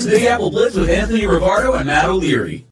It's Big Apple Blitz with Anthony Rivardo and Matt O'Leary.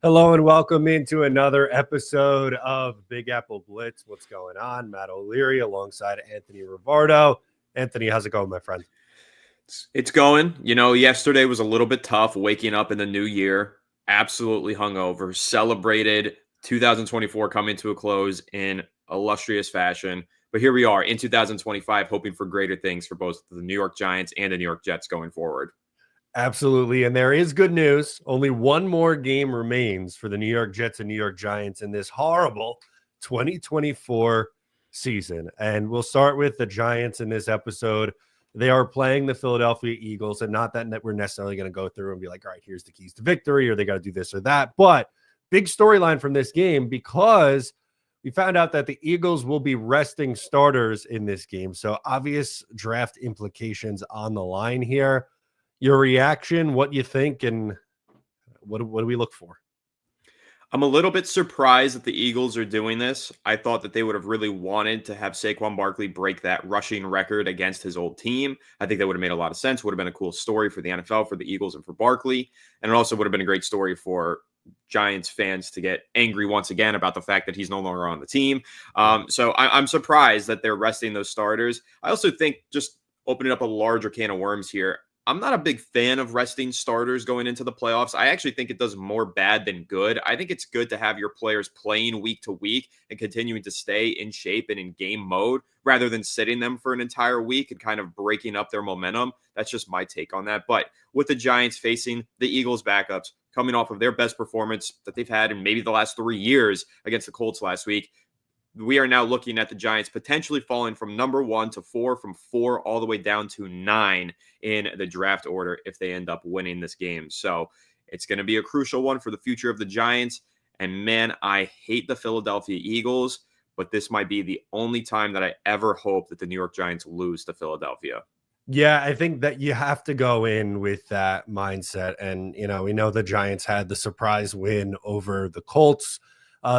Hello and welcome into another episode of Big Apple Blitz. What's going on? Matt O'Leary alongside Anthony Rivardo. Anthony, how's it going, my friend? It's going. You know, yesterday was a little bit tough waking up in the new year, absolutely hungover, celebrated 2024 coming to a close in illustrious fashion. But here we are in 2025, hoping for greater things for both the New York Giants and the New York Jets going forward. Absolutely. And there is good news. Only one more game remains for the New York Jets and New York Giants in this horrible 2024 season. And we'll start with the Giants in this episode. They are playing the Philadelphia Eagles, and not that we're necessarily going to go through and be like, all right, here's the keys to victory, or they got to do this or that. But big storyline from this game, because we found out that the Eagles will be resting starters in this game. So obvious draft implications on the line here. Your reaction, what you think, and what do we look for? I'm a little bit surprised that the Eagles are doing this. I thought that they would have really wanted to have Saquon Barkley break that rushing record against his old team. I think that would have made a lot of sense. Would have been a cool story for the NFL, for the Eagles, and for Barkley. And it also would have been a great story for Giants fans to get angry once again about the fact that he's no longer on the team. So I'm surprised that they're resting those starters. I also think, just opening up a larger can of worms here, I'm not a big fan of resting starters going into the playoffs. I actually think it does more bad than good. I think it's good to have your players playing week to week and continuing to stay in shape and in game mode rather than sitting them for an entire week and kind of breaking up their momentum. That's just my take on that. But with the Giants facing the Eagles backups, coming off of their best performance that they've had in maybe the last 3 years against the Colts last week, we are now looking at the Giants potentially falling from number 1 to 4, from 4 all the way down to 9 in the draft order if they end up winning this game. So it's going to be a crucial one for the future of the Giants. And man, I hate the Philadelphia Eagles, but this might be the only time that I ever hope that the New York Giants lose to Philadelphia. Yeah, I think that you have to go in with that mindset. And, you know, we know the Giants had the surprise win over the Colts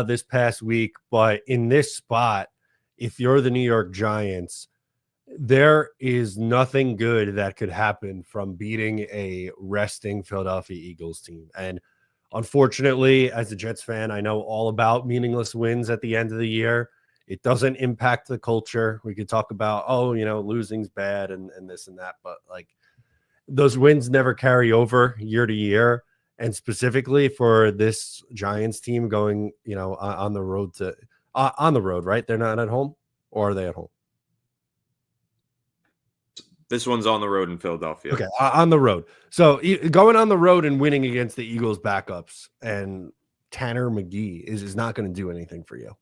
this past week, but in this spot, if you're the New York Giants, there is nothing good that could happen from beating a resting Philadelphia Eagles team. And unfortunately, as a Jets fan, I know all about meaningless wins at the end of the year. It doesn't impact the culture. We could talk about, losing's bad and this and that, but like those wins never carry over year to year. And specifically for this Giants team going, on the road, right? They're not at home, or are they at home? This one's on the road in Philadelphia. Okay, on the road. So going on the road and winning against the Eagles backups and Tanner McGee is not going to do anything for you.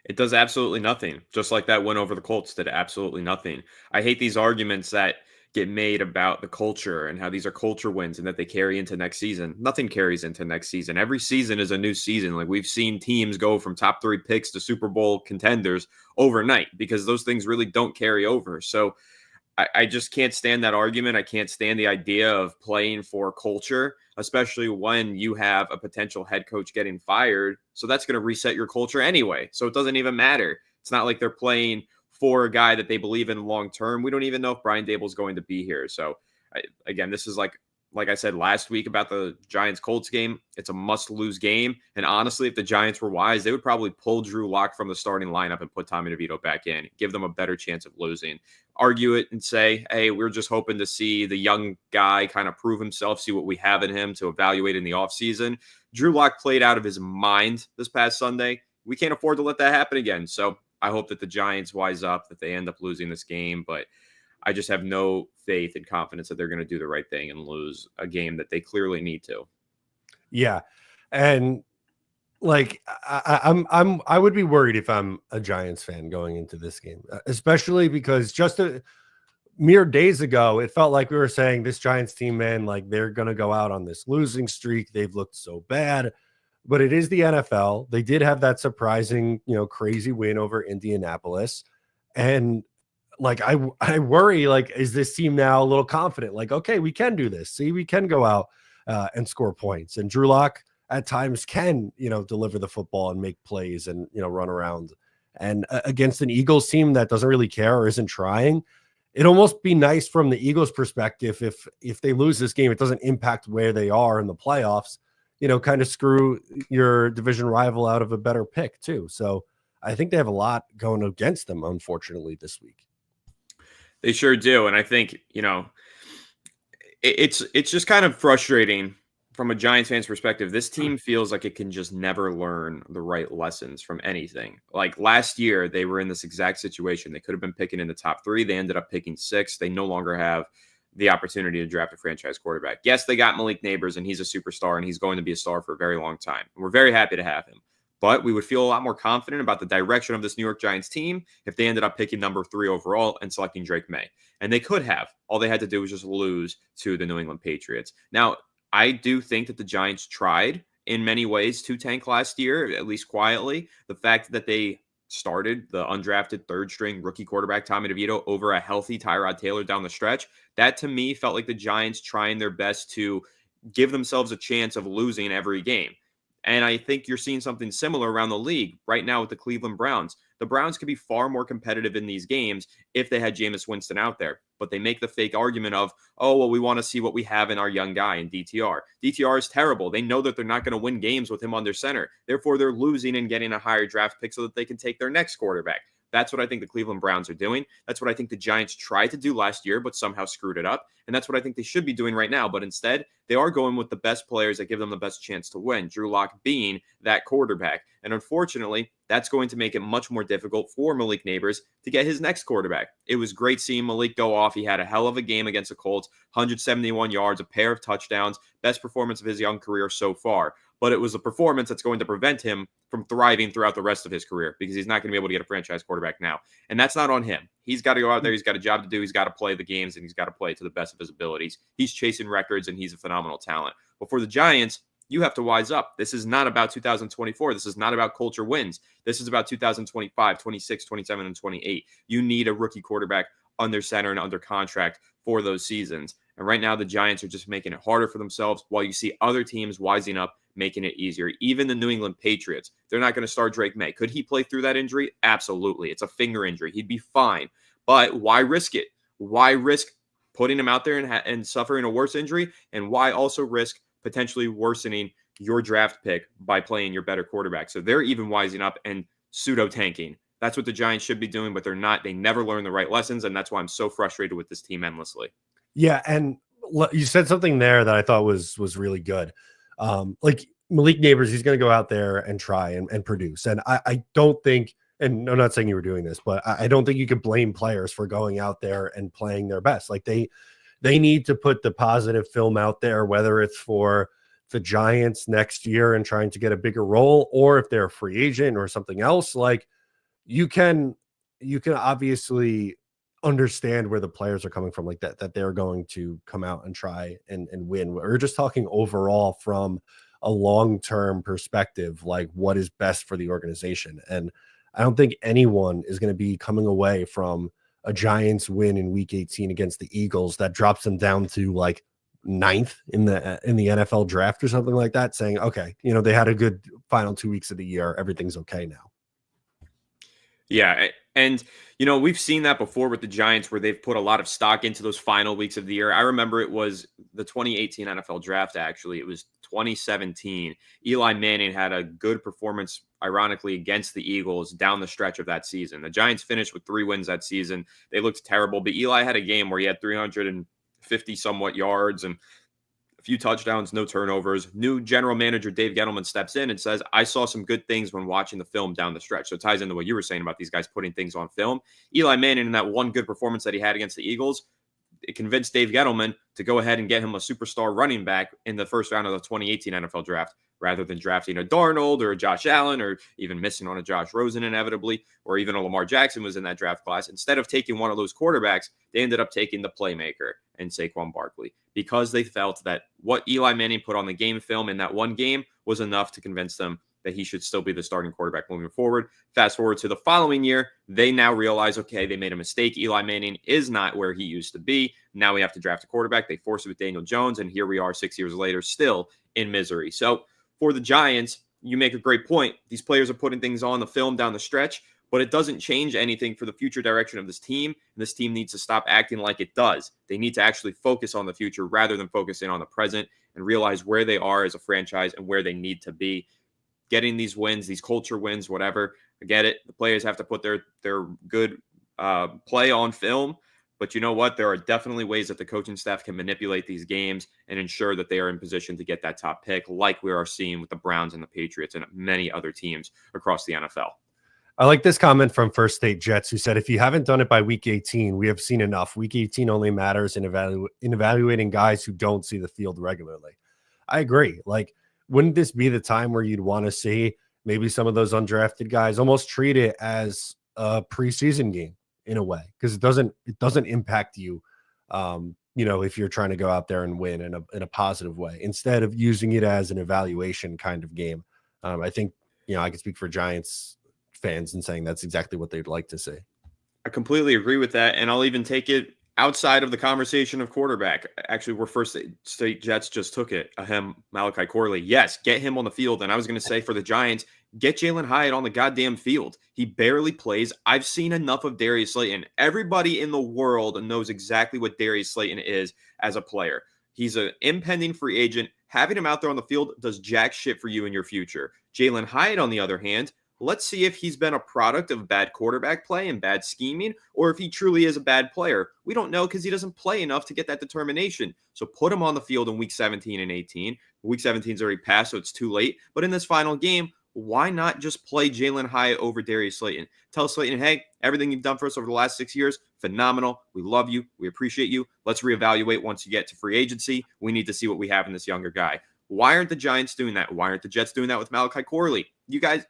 It does absolutely nothing. Just like that win over the Colts did absolutely nothing. I hate these arguments that get made about the culture and how these are culture wins and that they carry into next season. Nothing carries into next season. Every season is a new season. Like, we've seen teams go from top 3 picks to Super Bowl contenders overnight because those things really don't carry over. So I just can't stand that argument. I can't stand the idea of playing for culture, especially when you have a potential head coach getting fired. So that's going to reset your culture anyway. So it doesn't even matter. It's not like they're playing for a guy that they believe in long term. We don't even know if Brian Dable is going to be here. So again, this is like I said last week about the Giants-Colts game. It's a must-lose game. And honestly, if the Giants were wise, they would probably pull Drew Lock from the starting lineup and put Tommy DeVito back in, give them a better chance of losing. Argue it and say, hey, we're just hoping to see the young guy kind of prove himself, see what we have in him to evaluate in the offseason. Drew Lock played out of his mind this past Sunday. We can't afford to let that happen again. So I hope that the Giants wise up, that they end up losing this game. But I just have no faith and confidence that they're going to do the right thing and lose a game that they clearly need to. Yeah. And like, I would be worried if I'm a Giants fan going into this game, especially because mere days ago, it felt like we were saying this Giants team, man, like they're going to go out on this losing streak. They've looked so bad, but it is the NFL. They did have that surprising, crazy win over Indianapolis. And like, I worry, like, is this team now a little confident? Like, okay, we can do this. See, we can go out and score points. And Drew Lock at times can, deliver the football and make plays and, run around. And against an Eagles team that doesn't really care or isn't trying, it'd almost be nice from the Eagles' perspective if they lose this game, it doesn't impact where they are in the playoffs, kind of screw your division rival out of a better pick too. So I think they have a lot going against them, unfortunately, this week. They sure do. And I think, it's just kind of frustrating from a Giants fan's perspective. This team feels like it can just never learn the right lessons from anything. Like last year, they were in this exact situation. They could have been picking in the top 3. They ended up picking 6. They no longer have the opportunity to draft a franchise quarterback. Yes, they got Malik Nabers, and he's a superstar, and he's going to be a star for a very long time. And we're very happy to have him. But we would feel a lot more confident about the direction of this New York Giants team if they ended up picking number 3 overall and selecting Drake May. And they could have. All they had to do was just lose to the New England Patriots. Now, I do think that the Giants tried in many ways to tank last year, at least quietly. The fact that they started the undrafted third-string rookie quarterback Tommy DeVito over a healthy Tyrod Taylor down the stretch, that to me felt like the Giants trying their best to give themselves a chance of losing every game. And I think you're seeing something similar around the league right now with the Cleveland Browns. The Browns could be far more competitive in these games if they had Jameis Winston out there. But they make the fake argument of, oh, well, we want to see what we have in our young guy in DTR. DTR is terrible. They know that they're not going to win games with him under center. Therefore, they're losing and getting a higher draft pick so that they can take their next quarterback. That's what I think the Cleveland Browns are doing. That's what I think the Giants tried to do last year, but somehow screwed it up. And that's what I think they should be doing right now. But instead, they are going with the best players that give them the best chance to win, Drew Lock being that quarterback. And unfortunately, that's going to make it much more difficult for Malik Nabers to get his next quarterback. It was great seeing Malik go off. He had a hell of a game against the Colts, 171 yards, a pair of touchdowns, best performance of his young career so far. But it was a performance that's going to prevent him from thriving throughout the rest of his career because he's not going to be able to get a franchise quarterback now. And that's not on him. He's got to go out there. He's got a job to do. He's got to play the games, and he's got to play to the best of his abilities. He's chasing records, and he's a phenomenal talent. But for the Giants, you have to wise up. This is not about 2024. This is not about culture wins. This is about 2025, 26, 27, and 28. You need a rookie quarterback under center and under contract for those seasons. And right now, the Giants are just making it harder for themselves while you see other teams wising up, making it easier. Even the New England Patriots, they're not going to start Drake May. Could he play through that injury? Absolutely. It's a finger injury. He'd be fine. But why risk it? Why risk putting him out there and suffering a worse injury? And why also risk potentially worsening your draft pick by playing your better quarterback? So they're even wising up and pseudo-tanking. That's what the Giants should be doing, but they're not. They never learn the right lessons, and that's why I'm so frustrated with this team endlessly. Yeah, and you said something there that I thought was really good. Like Malik Nabers, he's going to go out there and try and produce. And I don't think, and I'm not saying you were doing this, but I don't think you can blame players for going out there and playing their best. Like they need to put the positive film out there, whether it's for the Giants next year and trying to get a bigger role, or if they're a free agent or something else. Like you can obviously understand where the players are coming from, like that they're going to come out and try and win. We're just talking overall from a long-term perspective, like what is best for the organization. And I don't think anyone is going to be coming away from a Giants win in week 18 against the Eagles that drops them down to like 9th in the NFL draft or something like that, saying, okay, they had a good final 2 weeks of the year. Everything's okay now. Yeah. And, we've seen that before with the Giants where they've put a lot of stock into those final weeks of the year. I remember it was the 2018 NFL draft, actually. It was 2017. Eli Manning had a good performance, ironically, against the Eagles down the stretch of that season. The Giants finished with 3 wins that season. They looked terrible, but Eli had a game where he had 350 somewhat yards and a few touchdowns, no turnovers. New general manager Dave Gettleman steps in and says, I saw some good things when watching the film down the stretch. So it ties into what you were saying about these guys putting things on film. Eli Manning, in that one good performance that he had against the Eagles, it convinced Dave Gettleman to go ahead and get him a superstar running back in the first round of the 2018 NFL draft, rather than drafting a Darnold or a Josh Allen, or even missing on a Josh Rosen inevitably, or even a Lamar Jackson was in that draft class. Instead of taking one of those quarterbacks, they ended up taking the playmaker and Saquon Barkley, because they felt that what Eli Manning put on the game film in that one game was enough to convince them that he should still be the starting quarterback moving forward. Fast forward to the following year, they now realize, okay, they made a mistake. Eli Manning is not where he used to be. Now we have to draft a quarterback. They forced it with Daniel Jones, and here we are 6 years later, still in misery. So for the Giants, you make a great point. These players are putting things on the film down the stretch, but it doesn't change anything for the future direction of this team. And this team needs to stop acting like it does. They need to actually focus on the future rather than focusing on the present, and realize where they are as a franchise and where they need to be. Getting these wins, these culture wins, whatever, I get it. The players have to put their good play on film. But you know what? There are definitely ways that the coaching staff can manipulate these games and ensure that they are in position to get that top pick, like we are seeing with the Browns and the Patriots and many other teams across the NFL. I like this comment from First State Jets, who said, if you haven't done it by week 18, we have seen enough. Week 18 only matters in evaluating guys who don't see the field regularly. I agree. Like, wouldn't this be the time where you'd want to see maybe some of those undrafted guys almost treat it as a preseason game in a way? Because it doesn't impact you, if you're trying to go out there and win in a positive way, instead of using it as an evaluation kind of game. I think, I can speak for Giants fans in saying that's exactly what they'd like to see. I completely agree with that. And I'll even take it outside of the conversation of quarterback. Actually, where First State Jets just took it, Malachi Corley. Yes, get him on the field. And I was going to say, for the Giants, get Jalen Hyatt on the goddamn field. He barely plays. I've seen enough of Darius Slayton. Everybody in the world knows exactly what Darius Slayton is as a player. He's an impending free agent. Having him out there on the field does jack shit for you in your future. Jalen Hyatt, on the other hand, let's see if he's been a product of bad quarterback play and bad scheming, or if he truly is a bad player. We don't know, because he doesn't play enough to get that determination. So put him on the field in week 17 and 18. Week 17's already passed, so it's too late. But in this final game, why not just play Jalen Hyatt over Darius Slayton? Tell Slayton, hey, everything you've done for us over the last 6 years, phenomenal. We love you. We appreciate you. Let's reevaluate once you get to free agency. We need to see what we have in this younger guy. Why aren't the Giants doing that? Why aren't the Jets doing that with Malachi Corley? You guys,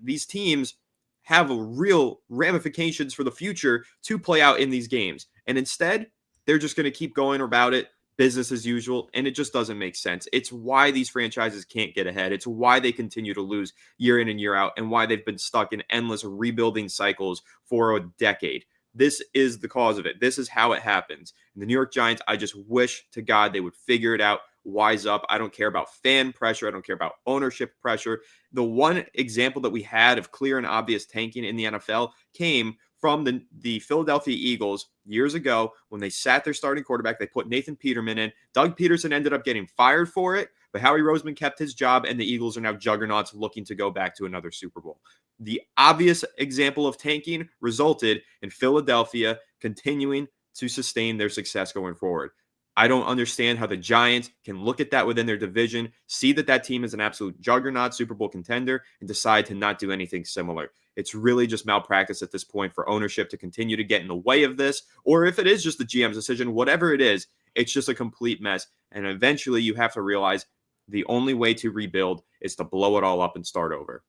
these teams have real ramifications for the future to play out in these games. And instead, they're just going to keep going about it business as usual, and it just doesn't make sense. It's why these franchises can't get ahead. It's why they continue to lose year in and year out, and why they've been stuck in endless rebuilding cycles for a decade. This is the cause of it. This is how it happens. And the New York Giants, I just wish to God they would figure it out, wise up. I don't care about fan pressure. I don't care about ownership pressure. The one example that we had of clear and obvious tanking in the NFL came from the Philadelphia Eagles years ago when they sat their starting quarterback. They put Nathan Peterman in. Doug Peterson ended up getting fired for it, but Howie Roseman kept his job, and the Eagles are now juggernauts looking to go back to another Super Bowl. The obvious example of tanking resulted in Philadelphia continuing to sustain their success going forward. I don't understand how the Giants can look at that within their division, see that team is an absolute juggernaut Super Bowl contender, and decide to not do anything similar. It's really just malpractice at this point for ownership to continue to get in the way of this, or if it is just the GM's decision, whatever it is, it's just a complete mess. And eventually you have to realize the only way to rebuild is to blow it all up and start over.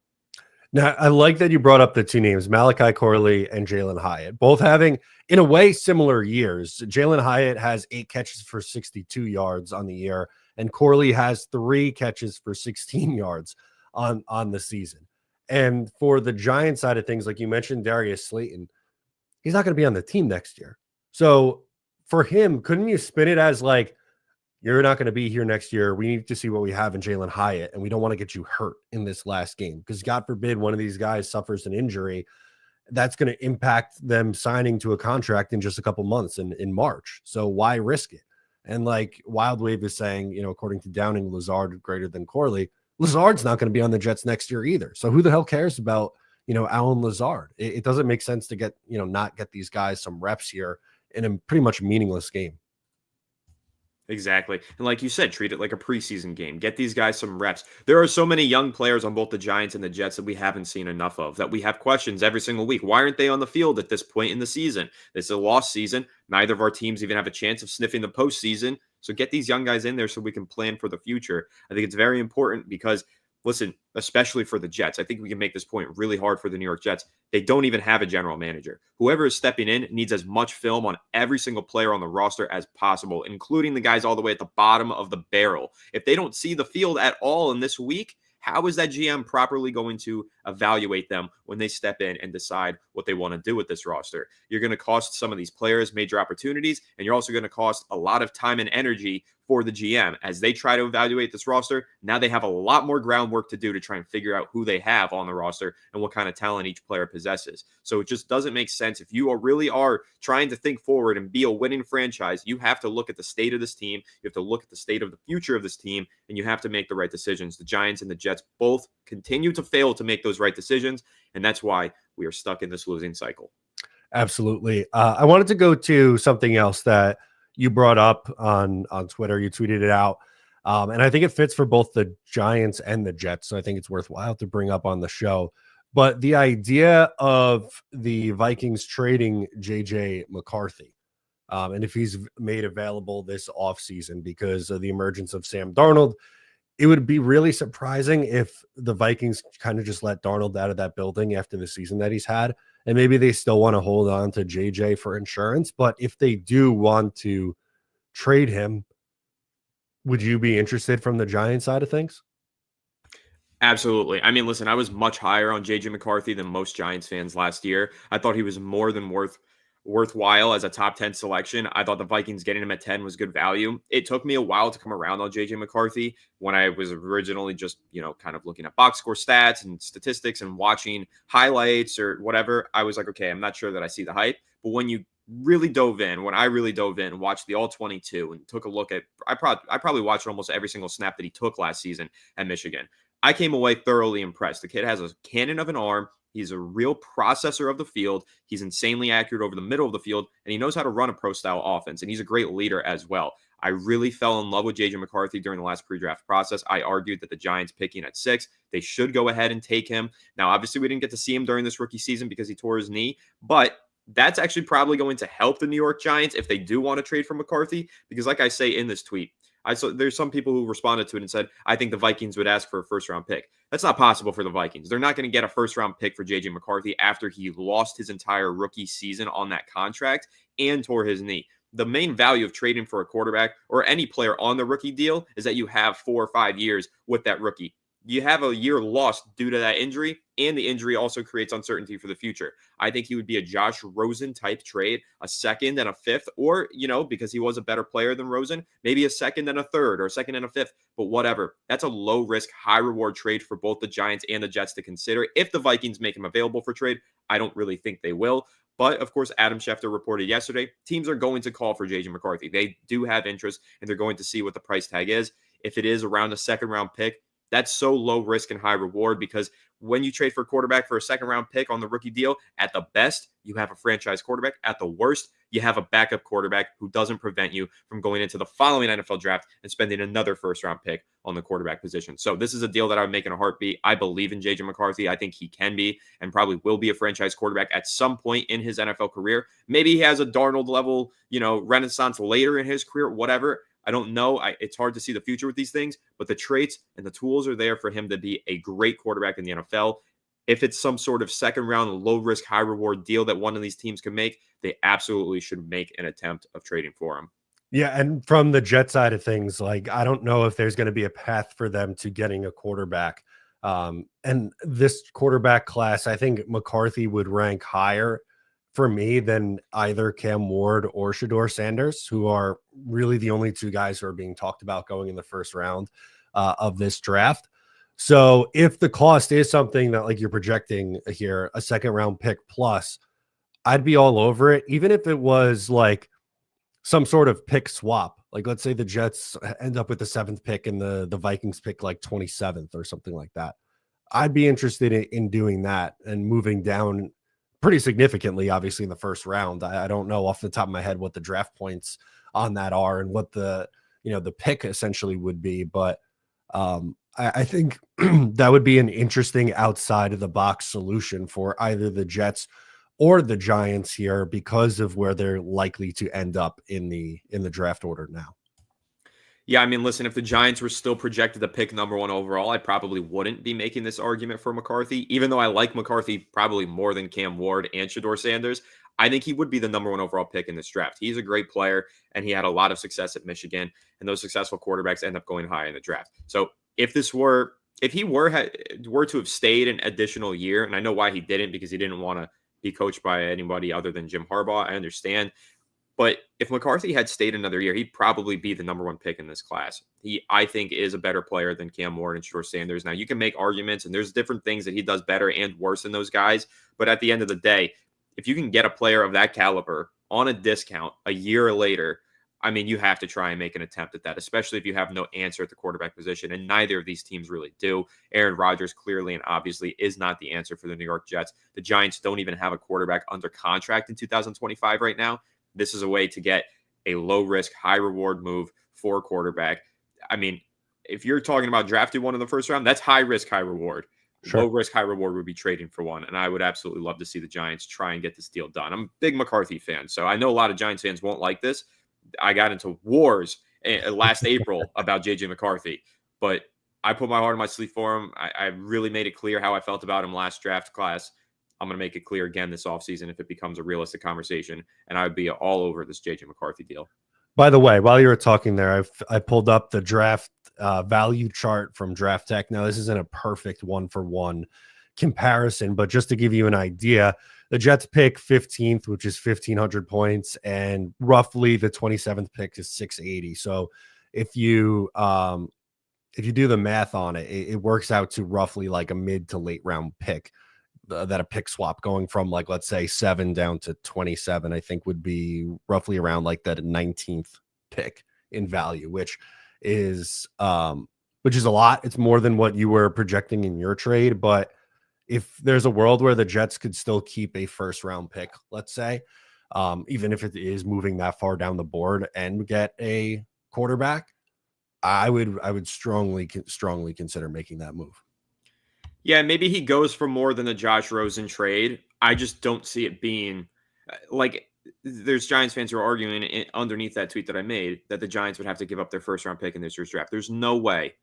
Now, I like that you brought up the two names, Malachi Corley and Jalen Hyatt, both having, in a way, similar years. Jalen Hyatt has 8 catches for 62 yards on the year, and Corley has 3 catches for 16 yards on the season. And for the Giants side of things, like you mentioned, Darius Slayton, he's not going to be on the team next year. So for him, couldn't you spin it as like, you're not going to be here next year. We need to see what we have in Jalen Hyatt, and we don't want to get you hurt in this last game because God forbid one of these guys suffers an injury. That's going to impact them signing to a contract in just a couple months in March. So why risk it? And like Wild Wave is saying, according to Downing, Lazard greater than Corley. Lazard's not going to be on the Jets next year either. So who the hell cares about, Alan Lazard? It doesn't make sense to get, not get these guys some reps here in a pretty much meaningless game. Exactly. And like you said, treat it like a preseason game. Get these guys some reps. There are so many young players on both the Giants and the Jets that we haven't seen enough of, that we have questions every single week. Why aren't they on the field at this point in the season? It's a lost season. Neither of our teams even have a chance of sniffing the postseason. So get these young guys in there so we can plan for the future. I think it's very important because, listen, especially for the Jets, I think we can make this point really hard for the New York Jets. They don't even have a general manager. Whoever is stepping in needs as much film on every single player on the roster as possible, including the guys all the way at the bottom of the barrel. If they don't see the field at all in this week, how is that GM properly going to evaluate them when they step in and decide what they want to do with this roster? You're going to cost some of these players major opportunities, and you're also going to cost a lot of time and energy for the GM as they try to evaluate this roster. Now they have a lot more groundwork to do to try and figure out who they have on the roster and what kind of talent each player possesses. So it just doesn't make sense. If you really are trying to think forward and be a winning franchise, you have to look at the state of this team. You have to look at the state of the future of this team, and you have to make the right decisions. The Giants and the Jets both continue to fail to make those right decisions, and that's why we are stuck in this losing cycle. Absolutely. I wanted to go to something else that you brought up on Twitter. You tweeted it out. And I think it fits for both the Giants and the Jets. So I think it's worthwhile to bring up on the show. But the idea of the Vikings trading JJ McCarthy, and if he's made available this offseason because of the emergence of Sam Darnold, it would be really surprising if the Vikings kind of just let Darnold out of that building after the season that he's had. And maybe they still want to hold on to JJ for insurance. But if they do want to trade him, would you be interested from the Giants side of things? Absolutely. I mean, listen, I was much higher on JJ McCarthy than most Giants fans last year. I thought he was more than worthwhile as a top 10 selection. I thought the Vikings getting him at 10 was good value. It took me a while to come around on JJ McCarthy when I was originally just, kind of looking at box score stats and statistics and watching highlights or whatever. I was like, okay, I'm not sure that I see the hype. But when I really dove in, watched the all 22 and took a look at, I probably watched almost every single snap that he took last season at Michigan. I came away thoroughly impressed. The kid has a cannon of an arm. He's a real processor of the field. He's insanely accurate over the middle of the field, and he knows how to run a pro-style offense, and he's a great leader as well. I really fell in love with JJ McCarthy during the last pre-draft process. I argued that the Giants picking at 6, they should go ahead and take him. Now, obviously, we didn't get to see him during this rookie season because he tore his knee, but that's actually probably going to help the New York Giants if they do want to trade for McCarthy, because like I say in this tweet, there's some people who responded to it and said, I think the Vikings would ask for a first-round pick. That's not possible for the Vikings. They're not going to get a first-round pick for JJ McCarthy after he lost his entire rookie season on that contract and tore his knee. The main value of trading for a quarterback or any player on the rookie deal is that you have 4 or 5 years with that rookie. You have a year lost due to that injury, and the injury also creates uncertainty for the future. I think he would be a Josh Rosen type trade, a second and a fifth, or, because he was a better player than Rosen, maybe a second and a third or a second and a fifth, but whatever. That's a low risk, high reward trade for both the Giants and the Jets to consider. If the Vikings make him available for trade, I don't really think they will. But of course, Adam Schefter reported yesterday, teams are going to call for JJ McCarthy. They do have interest, and they're going to see what the price tag is. If it is around a second round pick, that's so low risk and high reward, because when you trade for a quarterback for a second round pick on the rookie deal, at the best, you have a franchise quarterback. At the worst, you have a backup quarterback who doesn't prevent you from going into the following NFL draft and spending another first round pick on the quarterback position. So this is a deal that I would make in a heartbeat. I believe in JJ McCarthy. I think he can be and probably will be a franchise quarterback at some point in his NFL career. Maybe he has a Darnold level, renaissance later in his career, whatever. I don't know. It's hard to see the future with these things, but the traits and the tools are there for him to be a great quarterback in the NFL. If it's some sort of second round, low risk, high reward deal that one of these teams can make, they absolutely should make an attempt of trading for him. Yeah, and from the Jet side of things, I don't know if there's going to be a path for them to getting a quarterback. And this quarterback class, I think McCarthy would rank higher for me than either Cam Ward or Shedeur Sanders, who are really the only two guys who are being talked about going in the first round of this draft. So if the cost is something that you're projecting here, a second round pick plus, I'd be all over it. Even if it was some sort of pick swap, let's say the Jets end up with the 7th pick and the Vikings pick 27th or something like that. I'd be interested in doing that and moving down pretty significantly, obviously in the first round. I don't know off the top of my head what the draft points on that are and what the the pick essentially would be. But I think that would be an interesting outside of the box solution for either the Jets or the Giants here because of where they're likely to end up in the draft order now. Yeah, I mean, listen, if the Giants were still projected to pick number 1 overall, I probably wouldn't be making this argument for McCarthy. Even though I like McCarthy probably more than Cam Ward and Shedeur Sanders, I think he would be the number 1 overall pick in this draft. He's a great player, and he had a lot of success at Michigan, and those successful quarterbacks end up going high in the draft. So if he were to have stayed an additional year, and I know why he didn't, because he didn't want to be coached by anybody other than Jim Harbaugh, I understand. But if McCarthy had stayed another year, he'd probably be the number 1 pick in this class. He, I think, is a better player than Cam Ward and Shedeur Sanders. Now, you can make arguments, and there's different things that he does better and worse than those guys. But at the end of the day, if you can get a player of that caliber on a discount a year later, I mean, you have to try and make an attempt at that, especially if you have no answer at the quarterback position. And neither of these teams really do. Aaron Rodgers clearly and obviously is not the answer for the New York Jets. The Giants don't even have a quarterback under contract in 2025 right now. This is a way to get a low-risk, high-reward move for a quarterback. I mean, if you're talking about drafting one in the first round, that's high-risk, high-reward. Sure. Low-risk, high-reward would be trading for one, and I would absolutely love to see the Giants try and get this deal done. I'm a big McCarthy fan, so I know a lot of Giants fans won't like this. I got into wars last April about JJ McCarthy, but I put my heart on my sleeve for him. I really made it clear how I felt about him last draft class. I'm going to make it clear again this offseason if it becomes a realistic conversation, and I would be all over this JJ McCarthy deal. By the way, while you were talking there, I pulled up the draft value chart from Draft Tech. Now, this isn't a perfect one-for-one comparison, but just to give you an idea, the Jets pick 15th, which is 1,500 points, and roughly the 27th pick is 680. So if you do the math on it, it works out to roughly like a mid to late round pick. That a pick swap going from, like, let's say 7 down to 27, I think would be roughly around like that 19th pick in value, which is a lot. It's more than what you were projecting in your trade. But if there's a world where the Jets could still keep a first round pick, let's say, even if it is moving that far down the board and get a quarterback, I would strongly consider making that move. Yeah, maybe he goes for more than the Josh Rosen trade. I just don't see it being like there's Giants fans who are arguing underneath that tweet that I made that the Giants would have to give up their first round pick in this year's draft. There's no way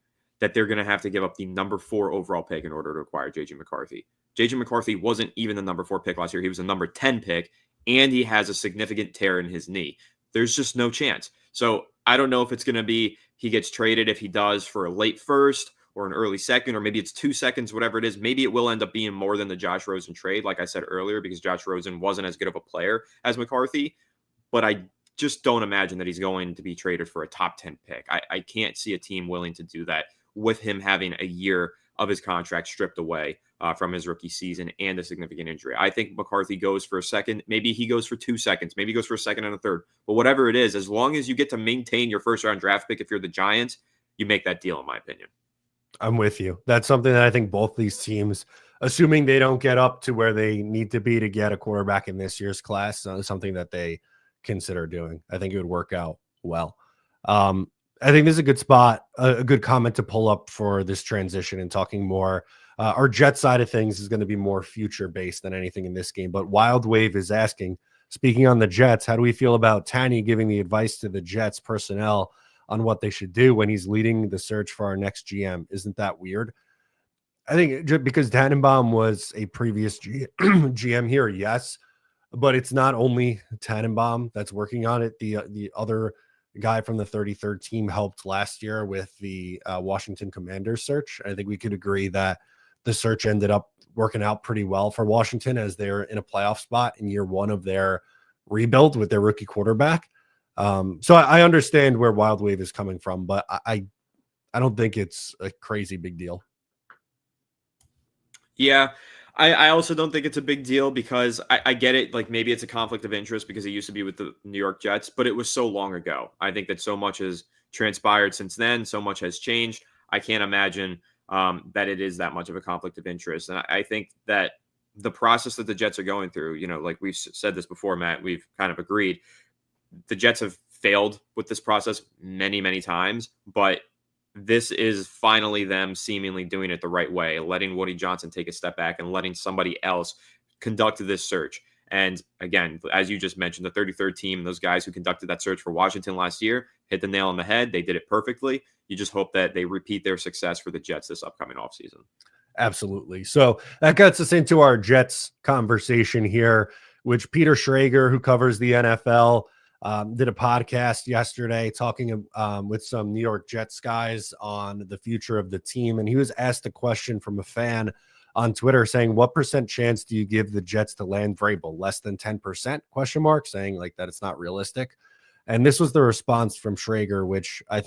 that they're going to have to give up the number 4 overall pick in order to acquire JJ McCarthy. JJ McCarthy wasn't even the number 4 pick last year. He was the number 10 pick, and he has a significant tear in his knee. There's just no chance. So I don't know if it's going to be he gets traded if he does for a late first or an early second, or maybe it's 2 seconds, whatever it is. Maybe it will end up being more than the Josh Rosen trade, like I said earlier, because Josh Rosen wasn't as good of a player as McCarthy. But I just don't imagine that he's going to be traded for a top 10 pick. I can't see a team willing to do that with him having a year of his contract stripped away from his rookie season and a significant injury. I think McCarthy goes for a second. Maybe he goes for 2 seconds. Maybe he goes for a second and a third. But whatever it is, as long as you get to maintain your first-round draft pick if you're the Giants, you make that deal, in my opinion. I'm with you. That's something that I think both these teams, assuming they don't get up to where they need to be to get a quarterback in this year's class, something that they consider doing. I think it would work out well. I think this is a good spot, a good comment to pull up for this transition and talking more. Our Jet side of things is going to be more future-based than anything in this game. But Wild Wave is asking, speaking on the Jets, how do we feel about Tanny giving the advice to the Jets personnel on what they should do when he's leading the search for our next GM? Isn't that weird? I think just because Tannenbaum was a previous GM here, yes, but it's not only Tannenbaum that's working on it. The other guy from the 33rd team helped last year with the Washington Commanders search. I think we could agree that the search ended up working out pretty well for Washington as they're in a playoff spot in year 1 of their rebuild with their rookie quarterback. So I understand where Wild Wave is coming from, but I don't think it's a crazy big deal. Yeah, I also don't think it's a big deal because I get it. Like, maybe it's a conflict of interest because he used to be with the New York Jets, but it was so long ago. I think that so much has transpired since then. So much has changed. I can't imagine that it is that much of a conflict of interest. And I think that the process that the Jets are going through, like we've said this before, Matt, we've kind of agreed. The Jets have failed with this process many, many times, but this is finally them seemingly doing it the right way, letting Woody Johnson take a step back and letting somebody else conduct this search. And again, as you just mentioned, the 33rd team, those guys who conducted that search for Washington last year hit the nail on the head. They did it perfectly. You just hope that they repeat their success for the Jets this upcoming offseason. Absolutely. So that gets us into our Jets conversation here, which Peter Schrager, who covers the NFL, did a podcast yesterday talking with some New York Jets guys on the future of the team. And he was asked a question from a fan on Twitter saying, what % chance do you give the Jets to land Vrabel? Less than 10%? Question mark, saying like that it's not realistic. And this was the response from Schrager, which I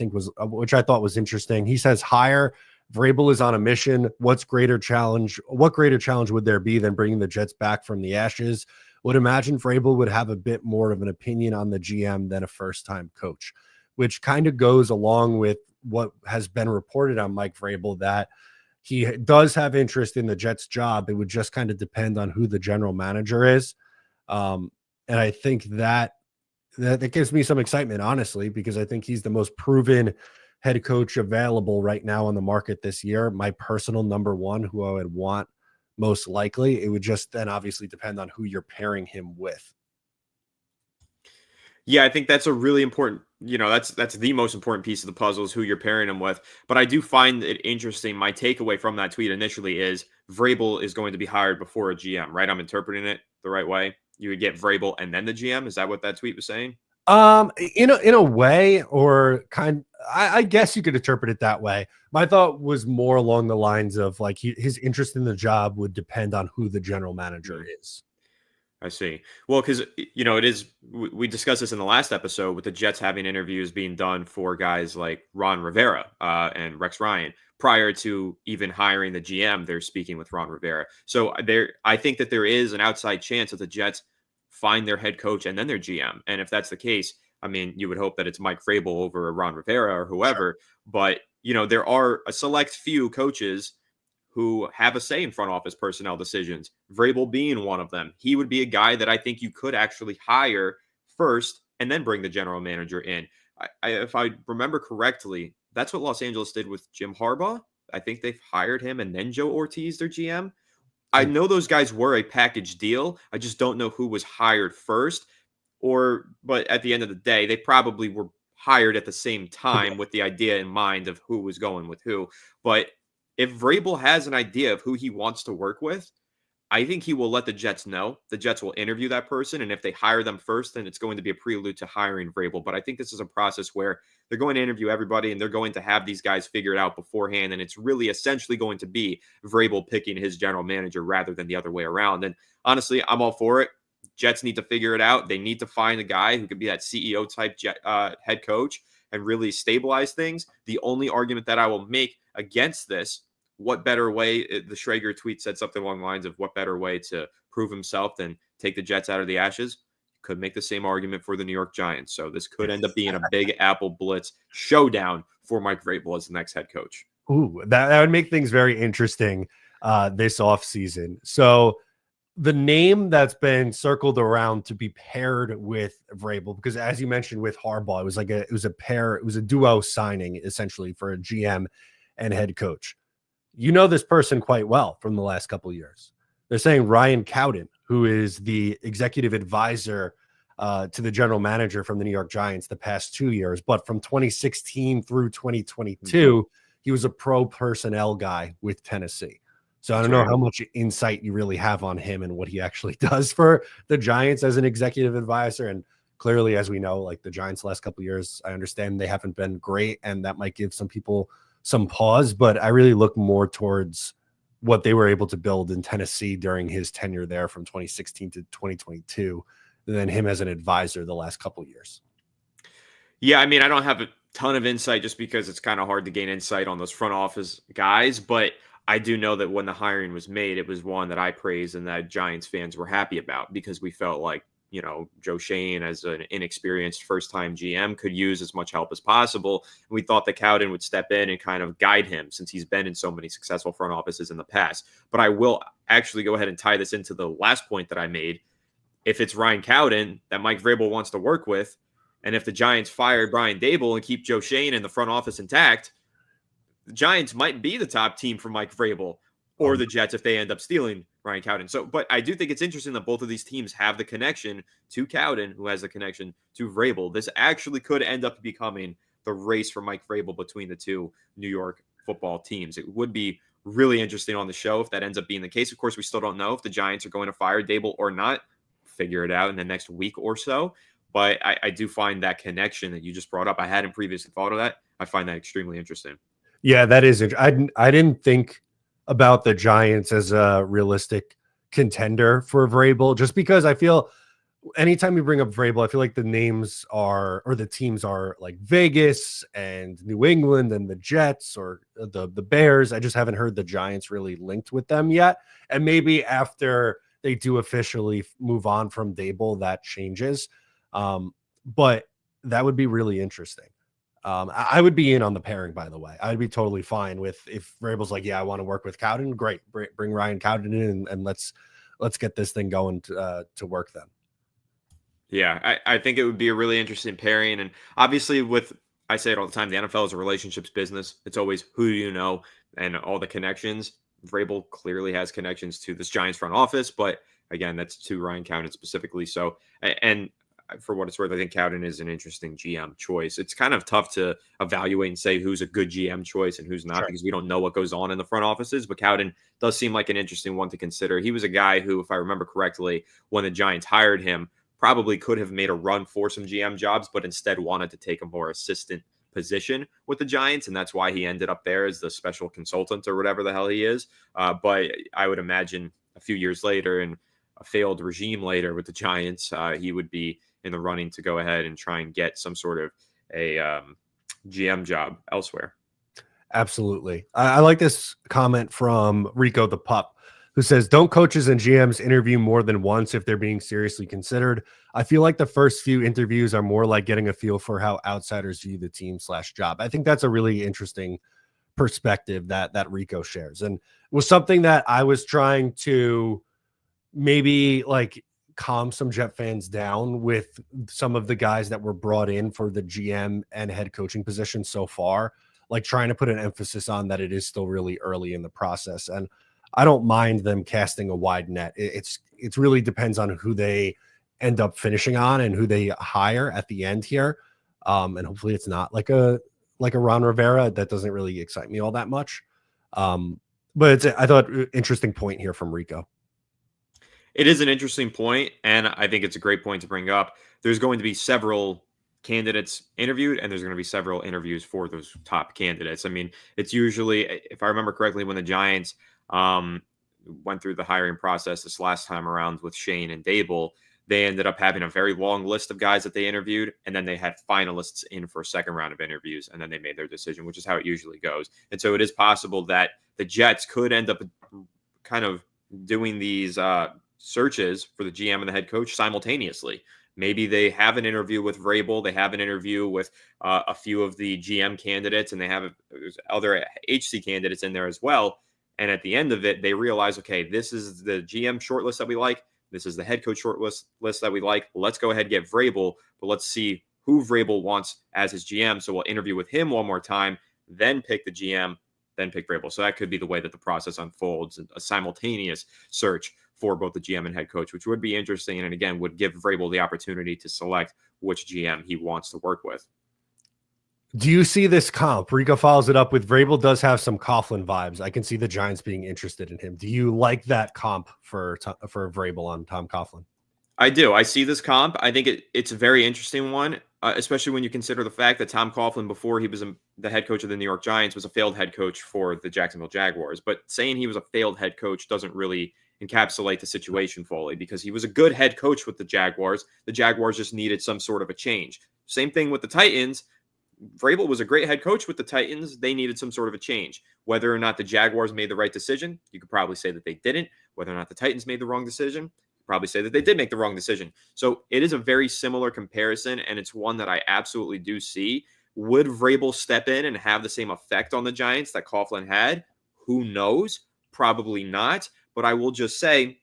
thought was interesting. He says, higher. Vrabel is on a mission. What greater challenge would there be than bringing the Jets back from the ashes? Would imagine Vrabel would have a bit more of an opinion on the GM than a first-time coach, which kind of goes along with what has been reported on Mike Vrabel, that he does have interest in the Jets job. It would just kind of depend on who the general manager is. And I think that gives me some excitement, honestly, because I think he's the most proven head coach available right now on the market this year. My personal number one, who I would want most likely. It would just then obviously depend on who you're pairing him with. Yeah, I think that's a really important, that's the most important piece of the puzzle is who you're pairing him with. But I do find it interesting. My takeaway from that tweet initially is Vrabel is going to be hired before a GM, right? I'm interpreting it the right way. You would get Vrabel and then the GM. Is that what that tweet was saying? In a way, or I guess you could interpret it that way. My thought was more along the lines of like his interest in the job would depend on who the general manager is. I see. Well, because, it is, we discussed this in the last episode with the Jets having interviews being done for guys like Ron Rivera and Rex Ryan. Prior to even hiring the GM, they're speaking with Ron Rivera. So I think that there is an outside chance that the Jets find their head coach and then their GM. And if that's the case, I mean, you would hope that it's Mike Vrabel over Ron Rivera or whoever. Sure. But, there are a select few coaches who have a say in front office personnel decisions, Vrabel being one of them. He would be a guy that I think you could actually hire first and then bring the general manager in. If I remember correctly, that's what Los Angeles did with Jim Harbaugh. I think they've hired him and then Joe Ortiz, their GM. I know those guys were a package deal. I just don't know who was hired first. But at the end of the day, they probably were hired at the same time with the idea in mind of who was going with who. But if Vrabel has an idea of who he wants to work with, I think he will let the Jets know. The Jets will interview that person. And if they hire them first, then it's going to be a prelude to hiring Vrabel. But I think this is a process where they're going to interview everybody and they're going to have these guys figured out beforehand. And it's really essentially going to be Vrabel picking his general manager rather than the other way around. And honestly, I'm all for it. Jets need to figure it out. They need to find a guy who could be that CEO type head coach and really stabilize things. The only argument that I will make against this, what better way, the Schrager tweet said something along the lines of what better way to prove himself than take the Jets out of the ashes? Could make the same argument for the New York Giants. So this could end up being a big Apple Blitz showdown for Mike Vrabel as the next head coach. Ooh, that would make things very interesting this offseason. So the name that's been circled around to be paired with Vrabel, because as you mentioned with Harbaugh, it was a duo signing essentially for a GM and head coach. You know this person quite well from the last couple of years. They're saying Ryan Cowden, who is the executive advisor to the general manager from the New York Giants the past 2 years, but from 2016 through 2022, he was a pro personnel guy with Tennessee. So I don't know how much insight you really have on him and what he actually does for the Giants as an executive advisor. And clearly, as we know, like the Giants last couple of years, I understand they haven't been great, and that might give some people some pause, but I really look more towards what they were able to build in Tennessee during his tenure there from 2016 to 2022 than him as an advisor the last couple of years. Yeah, I mean, I don't have a ton of insight just because it's kind of hard to gain insight on those front office guys, but I do know that when the hiring was made, it was one that I praised and that Giants fans were happy about because we felt like, Joe Schoen as an inexperienced first-time GM could use as much help as possible. And we thought that Cowden would step in and kind of guide him since he's been in so many successful front offices in the past. But I will actually go ahead and tie this into the last point that I made. If it's Ryan Cowden that Mike Vrabel wants to work with, And if the Giants fire Brian Dable and keep Joe Shane and the front office intact, the Giants might be the top team for Mike Vrabel, or the Jets if they end up stealing Ryan Cowden. So, but I do think it's interesting that both of these teams have the connection to Cowden, who has the connection to Vrabel. This actually could end up becoming the race for Mike Vrabel between the two New York football teams. It would be really interesting on the show if that ends up being the case. Of course, we still don't know if the Giants are going to fire Dable or not. Figure it out in the next week or so. But I do find that connection that you just brought up. I hadn't previously thought of that. I find that extremely interesting. Yeah, that is interesting. I didn't think about the Giants as a realistic contender for Vrabel, just because I feel anytime you bring up Vrabel, I feel like the names are, or the teams are like Vegas and New England and the Jets or the Bears. I just haven't heard the Giants really linked with them yet. And maybe after they do officially move on from Dable, that changes. But that would be really interesting. I would be in on the pairing, by the way. I'd be totally fine with if Vrabel's like, yeah, I want to work with Cowden. Great. Bring Ryan Cowden in and let's get this thing going to work then. Yeah, I think it would be a really interesting pairing. And obviously I say it all the time, the NFL is a relationships business. It's always who do you know and all the connections. Vrabel clearly has connections to this Giants front office, but again, that's to Ryan Cowden specifically. So, and for what it's worth, I think Cowden is an interesting GM choice. It's kind of tough to evaluate and say who's a good GM choice and who's not, because we don't know what goes on in the front offices. But Cowden does seem like an interesting one to consider. He was a guy who, if I remember correctly, when the Giants hired him, probably could have made a run for some GM jobs, but instead wanted to take a more assistant position with the Giants. And that's why he ended up there as the special consultant or whatever the hell he is. But I would imagine a few years later and a failed regime later with the Giants, he would be in the running to go ahead and try and get some sort of a GM job elsewhere. Absolutely. I like this comment from Rico the Pup, who says, don't coaches and GMs interview more than once if they're being seriously considered? I feel like the first few interviews are more like getting a feel for how outsiders view the team / job. I think that's a really interesting perspective that Rico shares, and was something that I was trying to maybe like calm some Jet fans down with some of the guys that were brought in for the GM and head coaching position so far, like trying to put an emphasis on that it is still really early in the process. And I don't mind them casting a wide net. It's really depends on who they end up finishing on and who they hire at the end here. And hopefully it's not like a Ron Rivera. That doesn't really excite me all that much. But I thought interesting point here from Rico. It is an interesting point, and I think it's a great point to bring up. There's going to be several candidates interviewed, and there's going to be several interviews for those top candidates. I mean, it's usually, if I remember correctly, when the Giants went through the hiring process this last time around with Shane and Dable, they ended up having a very long list of guys that they interviewed, and then they had finalists in for a second round of interviews, and then they made their decision, which is how it usually goes. And so it is possible that the Jets could end up kind of doing these searches for the GM and the head coach simultaneously. Maybe they have an interview with Vrabel, they have an interview with a few of the GM candidates, and they have other HC candidates in there as well. And at the end of it, they realize, okay, this is the GM shortlist that we like. This is the head coach shortlist that we like. Let's go ahead and get Vrabel, but let's see who Vrabel wants as his GM. So we'll interview with him one more time, then pick the GM, then pick Vrabel. So that could be the way that the process unfolds, a simultaneous search for both the GM and head coach, which would be interesting. And again, would give Vrabel the opportunity to select which GM he wants to work with. Do you see this comp? Rico follows it up with Vrabel does have some Coughlin vibes. I can see the Giants being interested in him. Do you like that comp for Vrabel on Tom Coughlin? I do. I see this comp. I think it's a very interesting one, especially when you consider the fact that Tom Coughlin, before he was the head coach of the New York Giants, was a failed head coach for the Jacksonville Jaguars. But saying he was a failed head coach doesn't really encapsulate the situation fully, because he was a good head coach with the Jaguars. The Jaguars just needed some sort of a change. Same thing with the Titans. Vrabel was a great head coach with the Titans. They needed some sort of a change. Whether or not the Jaguars made the right decision, you could probably say that they didn't. Whether or not the Titans made the wrong decision, probably say that they did make the wrong decision. So it is a very similar comparison, and it's one that I absolutely do see. Would Vrabel step in and have the same effect on the Giants that Coughlin had? Who knows? Probably not. But I will just say,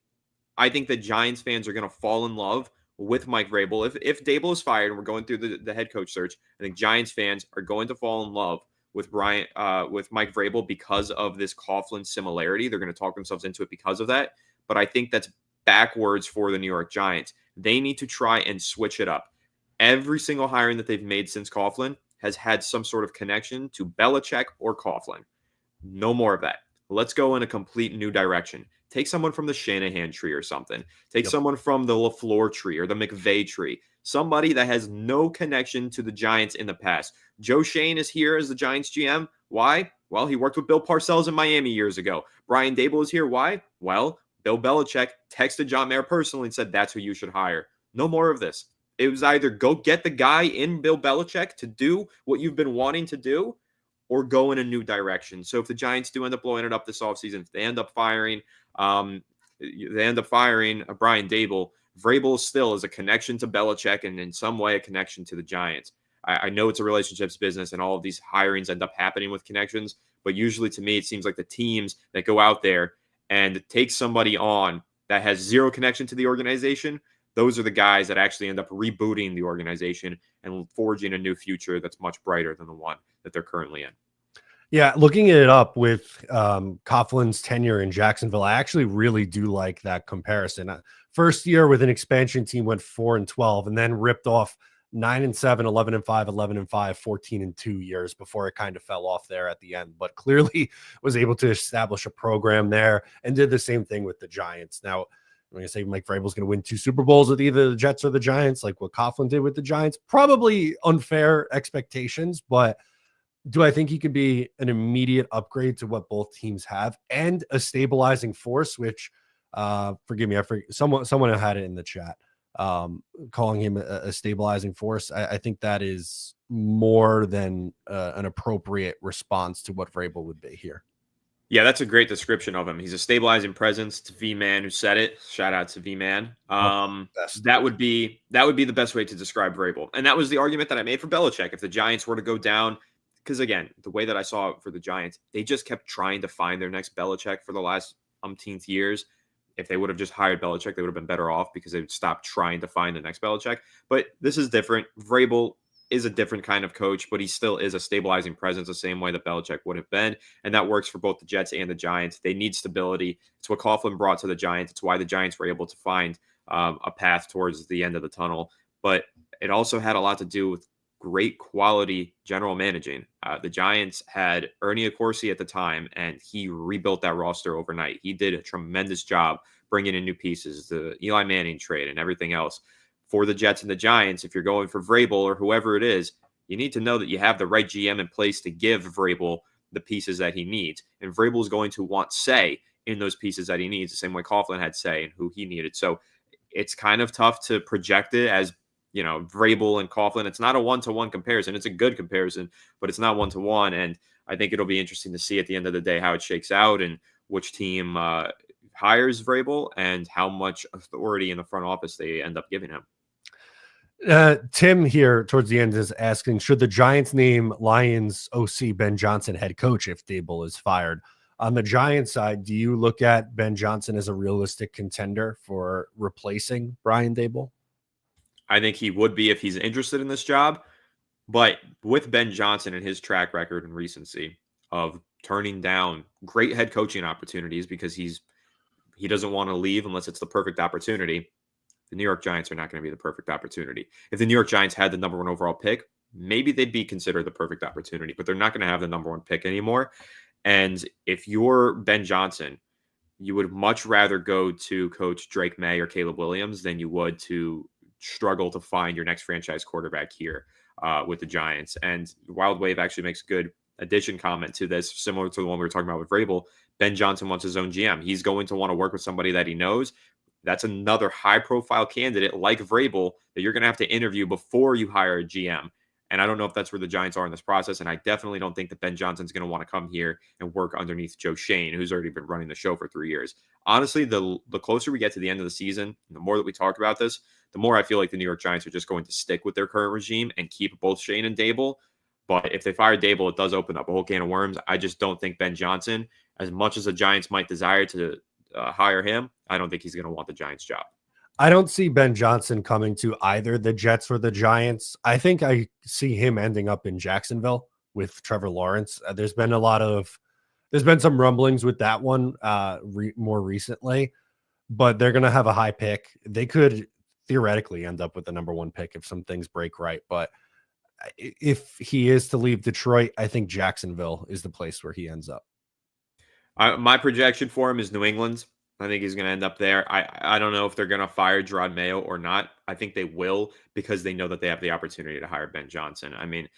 I think that Giants fans are going to fall in love with Mike Vrabel. If Dable is fired and we're going through the head coach search, I think Giants fans are going to fall in love with with Mike Vrabel because of this Coughlin similarity. They're going to talk themselves into it because of that. But I think that's backwards for the New York Giants. They need to try and switch it up. Every single hiring that they've made since Coughlin has had some sort of connection to Belichick or Coughlin. No more of that. Let's go in a complete new direction. Take someone from the Shanahan tree or something. Take someone from the LaFleur tree or the McVay tree. Somebody that has no connection to the Giants in the past. Joe Shane is here as the Giants GM. Why? Well, he worked with Bill Parcells in Miami years ago. Brian Dable is here. Why? Well, Bill Belichick texted John Mayer personally and said, that's who you should hire. No more of this. It was either go get the guy in Bill Belichick to do what you've been wanting to do, or go in a new direction. So if the Giants do end up blowing it up this offseason, if they end up firing Brian Dable, Vrabel still is a connection to Belichick and in some way a connection to the Giants. I know it's a relationships business and all of these hirings end up happening with connections, but usually to me, it seems like the teams that go out there and take somebody on that has zero connection to the organization, those are the guys that actually end up rebooting the organization and forging a new future that's much brighter than the one that they're currently in. Yeah, looking it up with Coughlin's tenure in Jacksonville, I actually really do like that comparison. First year with an expansion team went 4-12 and then ripped off 9-7, 11-5, 11-5, 14-2 years before it kind of fell off there at the end, but clearly was able to establish a program there and did the same thing with the Giants. Now, I'm going to say Mike Vrabel's going to win 2 Super Bowls with either the Jets or the Giants, like what Coughlin did with the Giants. Probably unfair expectations, but do I think he could be an immediate upgrade to what both teams have and a stabilizing force, which, forgive me, someone had it in the chat, calling him a stabilizing force. I think that is more than an appropriate response to what Vrabel would be here. Yeah, that's a great description of him. He's a stabilizing presence. To V-Man who said it. Shout out to V-Man. That would be the best way to describe Vrabel. And that was the argument that I made for Belichick. If the Giants were to go down, because again, the way that I saw it for the Giants, they just kept trying to find their next Belichick for the last umpteenth years. If they would have just hired Belichick, they would have been better off because they would stop trying to find the next Belichick. But this is different. Vrabel is a different kind of coach, but he still is a stabilizing presence the same way that Belichick would have been. And that works for both the Jets and the Giants. They need stability. It's what Coughlin brought to the Giants. It's why the Giants were able to find a path towards the end of the tunnel. But it also had a lot to do with great quality general managing. The Giants had Ernie Accorsi at the time, and he rebuilt that roster overnight. He did a tremendous job bringing in new pieces, the Eli Manning trade and everything else. For the Jets and the Giants, if you're going for Vrabel or whoever it is, you need to know that you have the right GM in place to give Vrabel the pieces that he needs. And Vrabel is going to want say in those pieces that he needs, the same way Coughlin had say in who he needed. So it's kind of tough to project it as, you know, Vrabel and Coughlin. It's not a one-to-one comparison. It's a good comparison, but it's not one-to-one. And I think it'll be interesting to see at the end of the day how it shakes out and which team hires Vrabel and how much authority in the front office they end up giving him. Tim here towards the end is asking, should the Giants name Lions OC Ben Johnson head coach if Dable is fired? On the Giants side, do you look at Ben Johnson as a realistic contender for replacing Brian Dable? I think he would be if he's interested in this job. But with Ben Johnson and his track record and recency of turning down great head coaching opportunities because he doesn't want to leave unless it's the perfect opportunity, the New York Giants are not going to be the perfect opportunity. If the New York Giants had the number 1 overall pick, maybe they'd be considered the perfect opportunity, but they're not going to have the number 1 pick anymore. And if you're Ben Johnson, you would much rather go to coach Drake May or Caleb Williams than you would to struggle to find your next franchise quarterback here with the Giants. And Wild Wave actually makes a good addition comment to this, similar to the one we were talking about with Vrabel. Ben Johnson wants his own GM. He's going to want to work with somebody that he knows. That's another high-profile candidate like Vrabel that you're going to have to interview before you hire a GM. And I don't know if that's where the Giants are in this process. And I definitely don't think that Ben Johnson's going to want to come here and work underneath Joe Shane, who's already been running the show for 3 years. Honestly, the closer we get to the end of the season, and the more that we talk about this, the more I feel like the New York Giants are just going to stick with their current regime and keep both Shane and Dable. But if they fire Dable, it does open up a whole can of worms. I just don't think Ben Johnson, as much as the Giants might desire to hire him, I don't think he's going to want the Giants job. I don't see Ben Johnson coming to either the Jets or the Giants. I think I see him ending up in Jacksonville with Trevor Lawrence. There's been some rumblings with that one more recently, but they're going to have a high pick. They could theoretically end up with the number 1 pick if some things break right. But if he is to leave Detroit, I think Jacksonville is the place where he ends up. My projection for him is New England. I think he's going to end up there. I don't know if they're going to fire Gerard Mayo or not. I think they will because they know that they have the opportunity to hire Ben Johnson. I mean,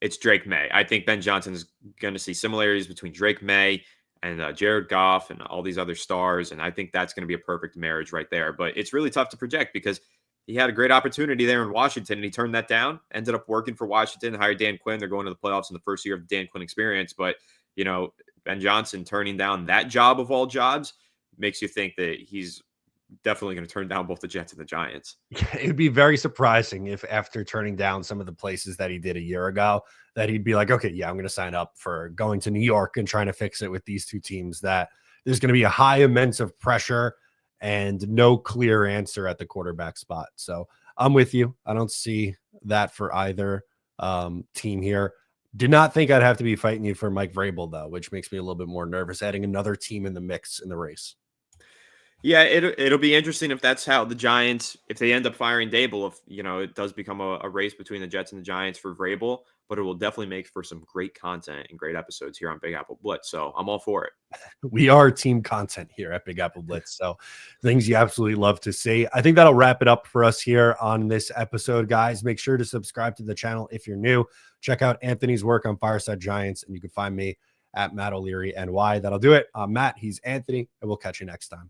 it's Drake May. I think Ben Johnson is going to see similarities between Drake May and Jared Goff and all these other stars. And I think that's going to be a perfect marriage right there. But it's really tough to project because he had a great opportunity there in Washington and he turned that down, ended up working for Washington, hired Dan Quinn. They're going to the playoffs in the first year of the Dan Quinn experience. But, you know, Ben Johnson turning down that job of all jobs makes you think that he's definitely going to turn down both the Jets and the Giants. It would be very surprising if after turning down some of the places that he did a year ago, that he'd be like, okay, yeah, I'm going to sign up for going to New York and trying to fix it with these two teams, that there's going to be a high immense of pressure and no clear answer at the quarterback spot. So I'm with you. I don't see that for either team here. Did not think I'd have to be fighting you for Mike Vrabel, though, which makes me a little bit more nervous, adding another team in the mix in the race. Yeah, it'll be interesting if that's how the Giants, if they end up firing Dable, if it does become a race between the Jets and the Giants for Vrabel, but it will definitely make for some great content and great episodes here on Big Apple Blitz. So I'm all for it. We are team content here at Big Apple Blitz. So things you absolutely love to see. I think that'll wrap it up for us here on this episode, guys. Make sure to subscribe to the channel if you're new. Check out Anthony's work on Fireside Giants, and you can find me at Matt O'Leary NY. That'll do it. I'm Matt. He's Anthony, and we'll catch you next time.